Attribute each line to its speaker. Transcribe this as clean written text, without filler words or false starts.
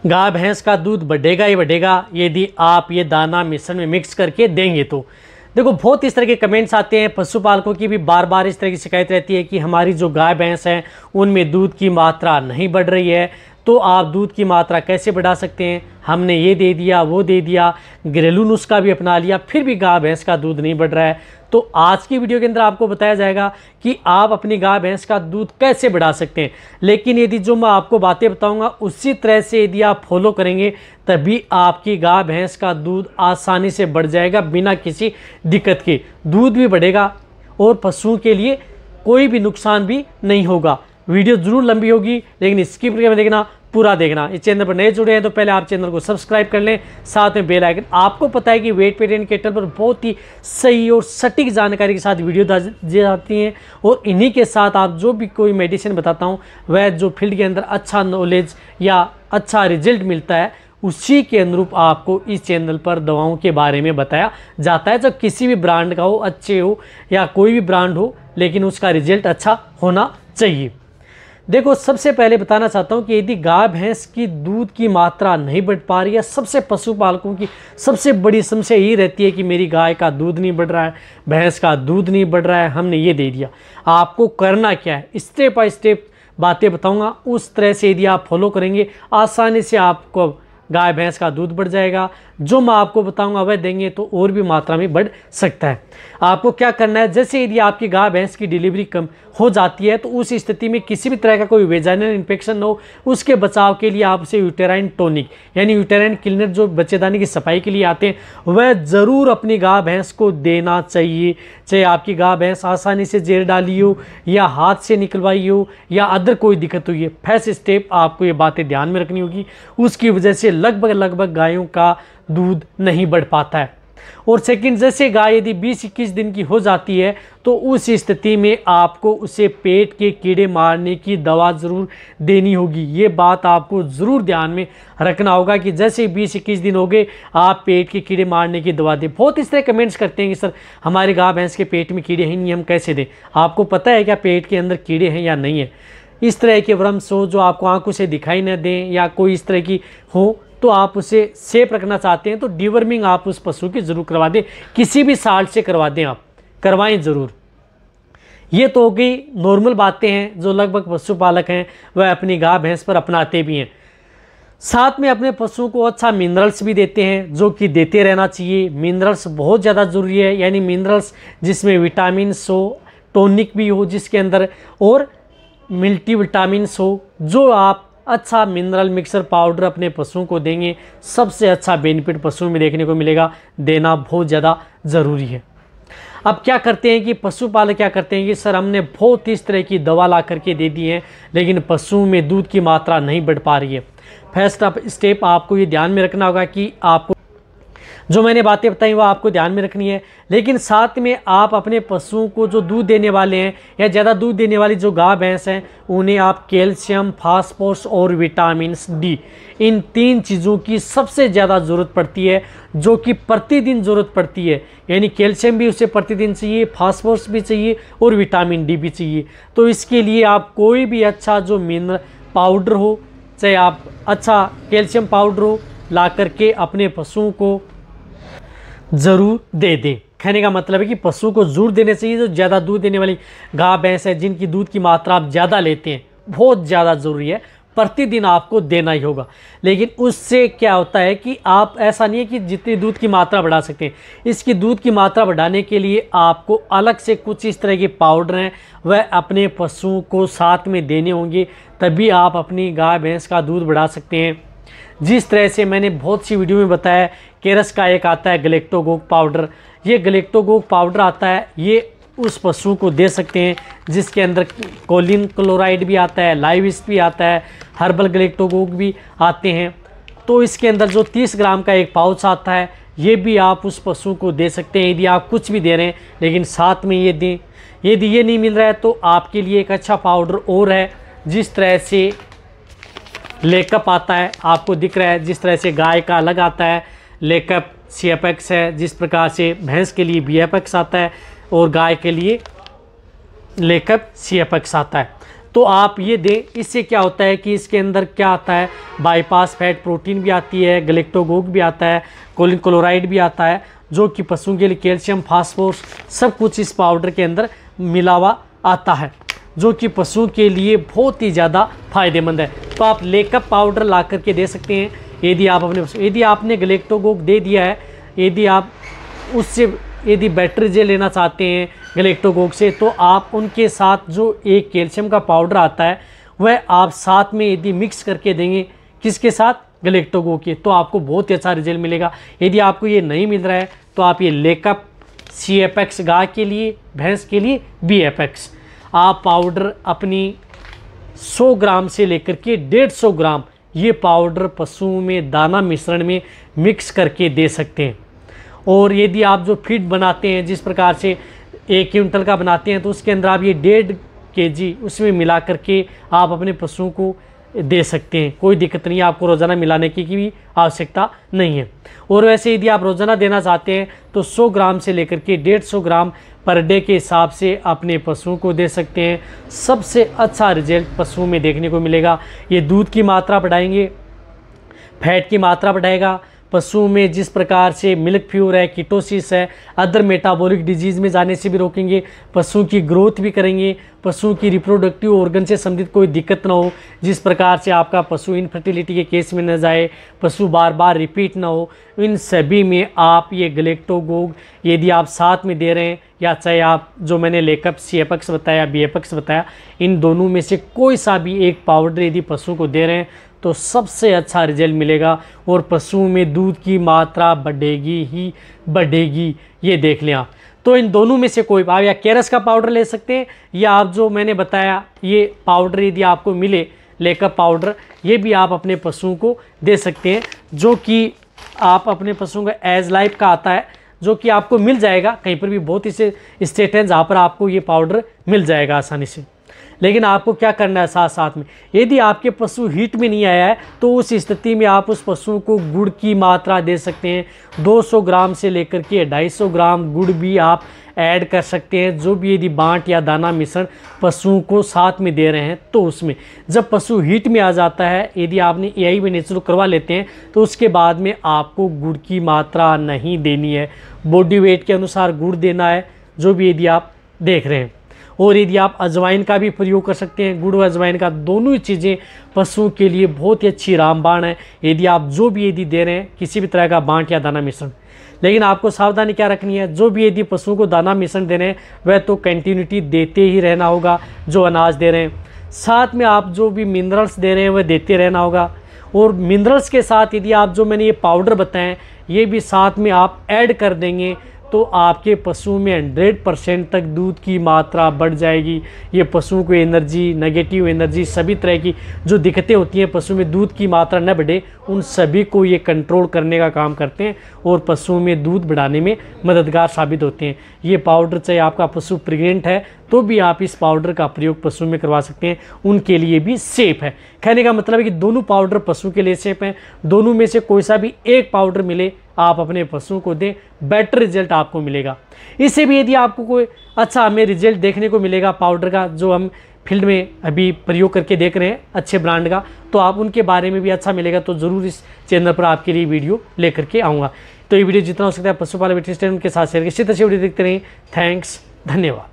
Speaker 1: गाय भैंस का दूध बढ़ेगा ही बढ़ेगा यदि आप ये दाना मिश्रण में मिक्स करके देंगे तो। देखो बहुत इस तरह के कमेंट्स आते हैं, पशुपालकों की भी बार बार इस तरह की शिकायत रहती है कि हमारी जो गाय भैंस हैं उनमें दूध की मात्रा नहीं बढ़ रही है, तो आप दूध की मात्रा कैसे बढ़ा सकते हैं। हमने ये दे दिया वो दे दिया, घरेलू नुस्खा भी अपना लिया, फिर भी गाय भैंस का दूध नहीं बढ़ रहा है। तो आज की वीडियो के अंदर आपको बताया जाएगा कि आप अपनी गाय भैंस का दूध कैसे बढ़ा सकते हैं। लेकिन यदि जो मैं आपको बातें बताऊंगा उसी तरह से यदि आप फॉलो करेंगे तभी आपकी गाय भैंस का दूध आसानी से बढ़ जाएगा बिना किसी दिक्कत के। दूध भी बढ़ेगा और पशुओं के लिए कोई भी नुकसान भी नहीं होगा। वीडियो जरूर लंबी होगी लेकिन स्किप करके देखना, पूरा देखना। इस चैनल पर नए जुड़े हैं तो पहले आप चैनल को सब्सक्राइब कर लें, साथ में बेल आइकन। आपको पता है कि वेट पेटेंट केटल पर बहुत ही सही और सटीक जानकारी के साथ वीडियो दी जाती हैं और इन्हीं के साथ आप जो भी कोई मेडिसिन बताता हूँ वह जो फील्ड के अंदर अच्छा नॉलेज या अच्छा रिजल्ट मिलता है उसी के अनुरूप आपको इस चैनल पर दवाओं के बारे में बताया जाता है। जब किसी भी ब्रांड का हो, अच्छे हो या कोई भी ब्रांड हो, लेकिन उसका रिजल्ट अच्छा होना चाहिए। देखो सबसे पहले बताना चाहता हूं कि यदि गाय भैंस की दूध की मात्रा नहीं बढ़ पा रही है, सबसे पशुपालकों की सबसे बड़ी समस्या यही रहती है कि मेरी गाय का दूध नहीं बढ़ रहा है, भैंस का दूध नहीं बढ़ रहा है, हमने ये दे दिया। आपको करना क्या है, स्टेप बाय स्टेप बातें बताऊंगा, उस तरह से यदि आप फॉलो करेंगे आसानी से आपको गाय भैंस का दूध बढ़ जाएगा। जो मैं आपको बताऊंगा वह देंगे तो और भी मात्रा में बढ़ सकता है। आपको क्या करना है, जैसे यदि आपकी गाय भैंस की डिलीवरी कम हो जाती है तो उस स्थिति में किसी भी तरह का कोई वेजाइनल इन्फेक्शन न हो, उसके बचाव के लिए आप उसे यूटेराइन टॉनिक यानी यूटेराइन क्लीनर जो बच्चेदानी की सफाई के लिए आते हैं वह ज़रूर अपनी गाय भैंस को देना चाहिए। चाहे आपकी गाय भैंस आसानी से जेर डाली हो या हाथ से निकलवाई हो या अदर कोई दिक्कत हुई है, फर्स्ट स्टेप आपको ये बातें ध्यान में रखनी होगी। उसकी वजह से लगभग गायों का दूध नहीं बढ़ पाता है। और सेकंड, जैसे गाय यदि 20-21 दिन की हो जाती है तो उस स्थिति में आपको उसे पेट के कीड़े मारने की दवा ज़रूर देनी होगी। ये बात आपको ज़रूर ध्यान में रखना होगा कि जैसे 20-21 दिन हो गए आप पेट के कीड़े मारने की दवा दें। बहुत इस तरह कमेंट्स करते हैं कि सर हमारे गाय भैंस के पेट में कीड़े हैं नहीं, हम कैसे दें। आपको पता है क्या पेट के अंदर कीड़े हैं या नहीं है। इस तरह के वर्म्स हो जो आपको आंखों से दिखाई न दें या कोई इस तरह की हो तो आप उसे सेफ रखना चाहते हैं तो डिवर्मिंग आप उस पशु की ज़रूर करवा दें, किसी भी साल्ट से करवा दें, आप करवाएं ज़रूर। ये तो हो गई नॉर्मल बातें हैं जो लगभग पशुपालक हैं वह अपनी गाय भैंस पर अपनाते भी हैं। साथ में अपने पशुओं को अच्छा मिनरल्स भी देते हैं जो कि देते रहना चाहिए। मिनरल्स बहुत ज़्यादा ज़रूरी है, यानी मिनरल्स जिसमें विटामिन हो, टॉनिक भी हो जिसके अंदर, और मल्टीविटामिन हो। जो आप अच्छा मिनरल मिक्सर पाउडर अपने पशुओं को देंगे सबसे अच्छा बेनिफिट पशुओं में देखने को मिलेगा। देना बहुत ज़्यादा ज़रूरी है। अब क्या करते हैं कि पशुपालक क्या करते हैं कि सर हमने बहुत इस तरह की दवा ला करके दे दी है लेकिन पशुओं में दूध की मात्रा नहीं बढ़ पा रही है। फर्स्ट स्टेप आपको ये ध्यान में रखना होगा कि आपको जो मैंने बातें बताई वो आपको ध्यान में रखनी है, लेकिन साथ में आप अपने पशुओं को जो दूध देने वाले हैं या ज़्यादा दूध देने वाली जो गाय भैंस हैं उन्हें आप कैल्शियम, फास्फोरस और विटामिन डी, इन 3 चीज़ों की सबसे ज़्यादा ज़रूरत पड़ती है जो कि प्रतिदिन ज़रूरत पड़ती है। यानी कैल्शियम भी उसे प्रतिदिन चाहिए, फास्फोरस भी चाहिए और विटामिन डी भी चाहिए। तो इसके लिए आप कोई भी अच्छा जो मिनरल पाउडर हो, चाहे आप अच्छा कैल्शियम पाउडर हो, ला करके अपने पशुओं को ज़रूर दे दें। कहने का मतलब है कि पशु को ज़रूर देने चाहिए। जो ज़्यादा दूध देने वाली गाय भैंस है जिनकी दूध की मात्रा आप ज़्यादा लेते हैं, बहुत ज़्यादा ज़रूरी है, प्रतिदिन आपको देना ही होगा। लेकिन उससे क्या होता है कि आप ऐसा नहीं है कि जितनी दूध की मात्रा बढ़ा सकते हैं, इसकी दूध की मात्रा बढ़ाने के लिए आपको अलग से कुछ इस तरह के पाउडर हैं वह अपने पशुओं को साथ में देने होंगे, तभी आप अपनी गाय भैंस का दूध बढ़ा सकते हैं। जिस तरह से मैंने बहुत सी वीडियो में बताया, केरस का एक आता है गलेक्टोगोक पाउडर, ये गलेक्टोगोक पाउडर आता है, ये उस पशु को दे सकते हैं जिसके अंदर कोलिन क्लोराइड भी आता है, लाइविस भी आता है, हर्बल गलेक्टोगोक भी आते हैं। तो इसके अंदर जो 30 ग्राम का एक पाउच आता है ये भी आप उस पशु को दे सकते हैं यदि आप कुछ भी दे रहे हैं, लेकिन साथ में ये दें। यदि ये नहीं मिल रहा है तो आपके लिए एक अच्छा पाउडर और है, जिस तरह से लेकअप आता है, आपको दिख रहा है, जिस तरह से गाय का अलग आता है लेकअप CFX है, जिस प्रकार से भैंस के लिए BFX आता है और गाय के लिए लेकअप CFX आता है। तो आप ये दें। इससे क्या होता है कि इसके अंदर क्या आता है, बाईपास फैट प्रोटीन भी आती है, गलेक्टोगोग भी आता है, कोलिन क्लोराइड भी आता है, जो कि पशुओं के लिए कैल्शियम, फास्फोरस सब कुछ इस पाउडर के अंदर मिला हुआ आता है, जो कि पशुओं के लिए बहुत ही ज़्यादा फायदेमंद है। तो आप लेकअप पाउडर ला करके दे सकते हैं। यदि आपने गलेक्टोगोग दे दिया है, यदि आप उससे यदि बैटरी जेल लेना चाहते हैं गलेक्टोगोग से, तो आप उनके साथ जो एक कैल्शियम का पाउडर आता है वह आप साथ में यदि मिक्स करके देंगे, किसके साथ, गलेक्टोगोग के, तो आपको बहुत ही अच्छा रिजल्ट मिलेगा। यदि आपको ये नहीं मिल रहा है तो आप ये लेकअप CFX गाय के लिए, भैंस के लिए BFX आप पाउडर अपनी 100 ग्राम से लेकर के 150 ग्राम ये पाउडर पशुओं में दाना मिश्रण में मिक्स करके दे सकते हैं। और यदि आप जो फीड बनाते हैं, जिस प्रकार से 1 क्विंटल का बनाते हैं, तो उसके अंदर आप ये 1.5 kg उसमें मिला करके आप अपने पशुओं को दे सकते हैं। कोई दिक्कत नहीं है, आपको रोज़ाना मिलाने की भी आवश्यकता नहीं है। और वैसे यदि आप रोज़ाना देना चाहते हैं तो 100 ग्राम से लेकर के 150 ग्राम पर डे के हिसाब से अपने पशुओं को दे सकते हैं। सबसे अच्छा रिजल्ट पशुओं में देखने को मिलेगा। ये दूध की मात्रा बढ़ाएंगे, फैट की मात्रा बढ़ाएगा, पशुओं में जिस प्रकार से मिल्क फ्यूर है, कीटोसिस है, अदर मेटाबॉलिक डिजीज़ में जाने से भी रोकेंगे, पशुओं की ग्रोथ भी करेंगे, पशुओं की रिप्रोडक्टिव ऑर्गन से संबंधित कोई दिक्कत ना हो, जिस प्रकार से आपका पशु इनफर्टिलिटी के केस में न जाए, पशु बार बार रिपीट ना हो, इन सभी में आप ये गलेक्टोगोग यदि आप साथ में दे रहे हैं, या चाहे आप जो मैंने लेकअप CFX बताया, BFX बताया, इन दोनों में से कोई सा भी एक पाउडर यदि पशु को दे रहे हैं तो सबसे अच्छा रिजल्ट मिलेगा और पशुओं में दूध की मात्रा बढ़ेगी ही बढ़ेगी। ये देख लें आप। तो इन दोनों में से कोई, आप या केरस का पाउडर ले सकते हैं, या आप जो मैंने बताया ये पाउडर यदि आपको मिले, लेकअप पाउडर, ये भी आप अपने पशुओं को दे सकते हैं, जो कि आप अपने पशुओं का एज लाइफ का आता है, जो कि आपको मिल जाएगा कहीं पर भी। बहुत से स्टेट हैं जहाँ पर आपको ये पाउडर मिल जाएगा आसानी से। लेकिन आपको क्या करना है, साथ साथ में यदि आपके पशु हीट में नहीं आया है तो उस स्थिति में आप उस पशु को गुड़ की मात्रा दे सकते हैं। 200 ग्राम से लेकर के 250 ग्राम गुड़ भी आप ऐड कर सकते हैं, जो भी यदि बांट या दाना मिश्रण पशुओं को साथ में दे रहे हैं। तो उसमें जब पशु हीट में आ जाता है, यदि आपने AI में नेचुरल करवा लेते हैं, तो उसके बाद में आपको गुड़ की मात्रा नहीं देनी है, बॉडी वेट के अनुसार गुड़ देना है, जो भी यदि आप देख रहे हैं। और यदि आप अजवाइन का भी प्रयोग कर सकते हैं, गुड़ और अजवाइन का, दोनों ही चीज़ें पशुओं के लिए बहुत ही अच्छी रामबाण है, यदि आप जो भी यदि दे रहे हैं किसी भी तरह का बांट या दाना मिश्रण। लेकिन आपको सावधानी क्या रखनी है, जो भी यदि पशुओं को दाना मिश्रण दे रहे हैं वह तो कंटिन्यूटी देते ही रहना होगा, जो अनाज दे रहे हैं। साथ में आप जो भी मिनरल्स दे रहे हैं वह देते रहना होगा। और मिनरल्स के साथ यदि आप जो मैंने ये पाउडर बताएं ये भी साथ में आप ऐड कर देंगे, तो आपके पशुओं में 100% तक दूध की मात्रा बढ़ जाएगी। ये पशुओं को एनर्जी, नेगेटिव एनर्जी, सभी तरह की जो दिक्कतें होती हैं पशुओं में दूध की मात्रा न बढ़े, उन सभी को ये कंट्रोल करने का काम करते हैं और पशुओं में दूध बढ़ाने में मददगार साबित होते हैं। ये पाउडर चाहे आपका पशु प्रेग्नेंट है तो भी आप इस पाउडर का प्रयोग पशु में करवा सकते हैं, उनके लिए भी सेफ है। कहने का मतलब है कि दोनों पाउडर पशु के लिए सेफ हैं। दोनों में से कोई सा भी एक पाउडर मिले आप अपने पशुओं को दें, बेटर रिजल्ट आपको मिलेगा। इससे भी यदि आपको कोई अच्छा हमें रिजल्ट देखने को मिलेगा पाउडर का, जो हम फील्ड में अभी प्रयोग करके देख रहे हैं अच्छे ब्रांड का, तो आप उनके बारे में भी अच्छा मिलेगा तो ज़रूर इस चैनल पर आपके लिए वीडियो लेकर के आऊँगा। तो ये वीडियो जितना हो सकता है पशुपालन वेटरनरी के साथ शेयर, इसी तरह से वीडियो देखते रहें। थैंक्स, धन्यवाद।